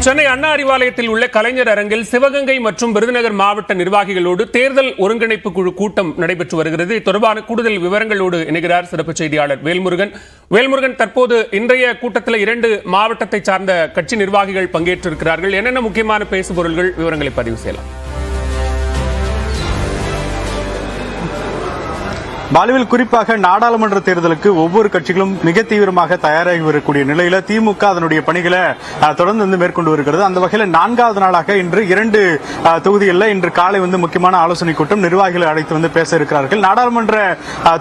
சென்னை அண்ணா அறிவாலயத்தில் உள்ள கலைஞர் அரங்கில் சிவகங்கை மற்றும் விருதுநகர் மாவட்ட நிர்வாகிகளோடு தேர்தல் ஒருங்கிணைப்பு குழு கூட்டம் நடைபெற்று வருகிறது. தொடர்பான கூடுதல் விவரங்களோடு இணைகிறார் சிறப்பு செய்தியாளர் வேல்முருகன். தற்போது இன்றைய கூட்டத்தில் 2 மாவட்டத்தை சார்ந்த கட்சி நிர்வாகிகள் பங்கேற்றிருக்கிறார்கள். என்னென்ன முக்கியமான பேசுபொருள்கள், விவரங்களை பதிவு செய்யலாம்? பாலுவில் குறிப்பாக நாடாளுமன்ற தேர்தலுக்கு ஒவ்வொரு கட்சிகளும் மிக தீவிரமாக தயாராகி வரக்கூடிய நிலையில திமுக அதனுடைய பணிகளை தொடர்ந்து மேற்கொண்டு வருகிறது. அந்த வகையில் 4வது நாளாக இன்று 2 தொகுதிகளில் இன்று காலை முக்கியமான ஆலோசனை கூட்டம் நிர்வாகிகளை அழைத்து பேச இருக்கிறார்கள். நாடாளுமன்ற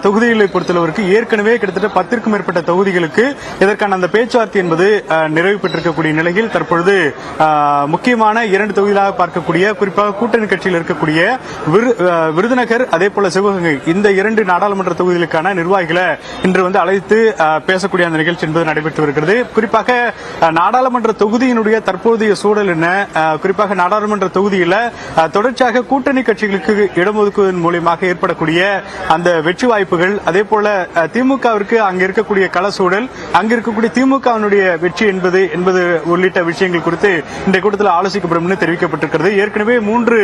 தொகுதிகளை பொறுத்தளவிற்கு ஏற்கனவே கிட்டத்தட்ட 10க்கும் மேற்பட்ட தொகுதிகளுக்கு இதற்கான அந்த பேச்சுவார்த்தை என்பது நிறைவு பெற்றிருக்கக்கூடிய நிலையில் தற்பொழுது முக்கியமான 2 தொகுதிகளாக பார்க்கக்கூடிய குறிப்பாக கூட்டணி கட்சியில் இருக்கக்கூடிய விருதுநகர் அதே போல சிவகங்கை இந்த 2 நாடாளுமன்ற தொகுதிகளுக்கான நிர்வாகிகளை இன்று அழைத்து பேசக்கூடிய அந்த நிகழ்ச்சி என்பது நடைபெற்று வருகிறது. குறிப்பாக நாடாளுமன்ற தொகுதியினுடைய தற்போதைய சூழல் என்ன, குறிப்பாக நாடாளுமன்ற தொகுதியில் தொடர்ச்சியாக கூட்டணி கட்சிகளுக்கு இடஒதுக்குவதன் மூலமாக ஏற்படக்கூடிய அந்த வெற்றி வாய்ப்புகள், அதே போல திமுகவிற்கு அங்கு இருக்கக்கூடிய கள சூழல், அங்கு இருக்கக்கூடிய திமுகவினுடைய வெற்றி என்பது உள்ளிட்ட விஷயங்கள் குறித்து இந்த கூட்டத்தில் ஆலோசிக்கப்படும் என்று தெரிவிக்கப்பட்டிருக்கிறது. ஏற்கனவே 3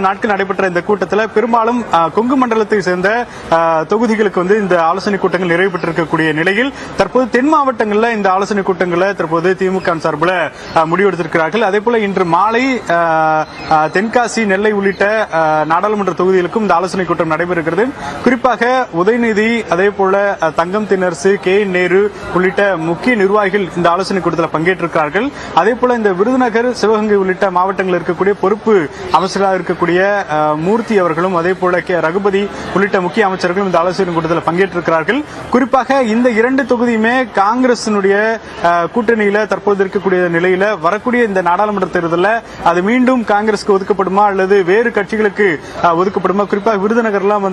நாட்கள் நடைபெற்ற இந்த கூட்டத்தில் பெரும்பாலும் கொங்கு மண்டலத்தை சேர்ந்த தொகுதிகளுக்கு இந்த ஆலோசனை கூட்டங்கள் நிறைவு பெற்றிருக்கக்கூடிய நிலையில் தற்போது தென் மாவட்டங்களில் இந்த ஆலோசனை கூட்டங்களை தற்போது திமுக சார்பில் முடிவெடுத்திருக்கிறார்கள். அதே போல இன்று மாலை தென்காசி, நெல்லை உள்ளிட்ட நாடாளுமன்ற தொகுதிகளுக்கும் இந்த ஆலோசனை கூட்டம் நடைபெறுகிறது. குறிப்பாக உதயநிதி, அதே போல தங்கம் தென்னரசு, KN நேரு உள்ளிட்ட முக்கிய நிர்வாகிகள் இந்த ஆலோசனை கூட்டத்தில் பங்கேற்றிருக்கிறார்கள். அதே போல இந்த விருதுநகர், சிவகங்கை உள்ளிட்ட மாவட்டங்களில் இருக்கக்கூடிய பொறுப்பு அமைச்சராக இருக்கக்கூடிய மூர்த்தி அவர்களும், அதே போல ரகுபதி உள்ளிட்ட முக்கிய அமைச்சர்களும் இந்த ஆலோசனை கூட்டத்தில் பங்கேற்றிருக்கிறார்கள். குறிப்பாக இந்த 2 தொகுதியுமே காங்கிரசினுடைய கூட்டணியில தற்போது இருக்கக்கூடிய நிலையில வரக்கூடிய இந்த நாடாளுமன்ற தேர்தலில் அது மீண்டும் காங்கிரசுக்கு ஒதுக்கப்படுமா அல்லது வேறு கட்சிகளுக்கு ஒதுக்கப்படுமா? குறிப்பாக விருதுநகர்லாம்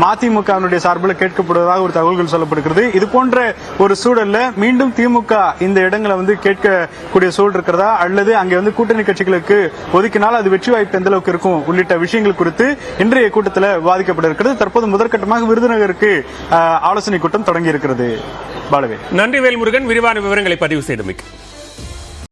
மதிமுக சார்பில் கேட்கப்படுவதாக ஒரு தகவல்கள் சொல்லப்படுகிறது. இது போன்ற ஒரு சூழல்ல மீண்டும் திமுக இந்த இடங்களை கேட்கக்கூடிய சூழல் இருக்கிறதா அல்லது அங்கே கூட்டணி கட்சிகளுக்கு ஒதுக்கினால் அது வெற்றி வாய்ப்பு எந்த அளவுக்கு இருக்கும் உள்ளிட்ட விஷயங்கள் குறித்து இன்றைய கூட்டத்தில் விவாதிக்கப்பட இருக்கிறது. தற்போது முதற்கட்டமாக விருதுநகருக்கு ஆலோசனை கூட்டம் தொடங்கி இருக்கிறது. பாலவே, நன்றி வேல்முருகன், விரிவான விவரங்களை பதிவு செய்தமைக்கு.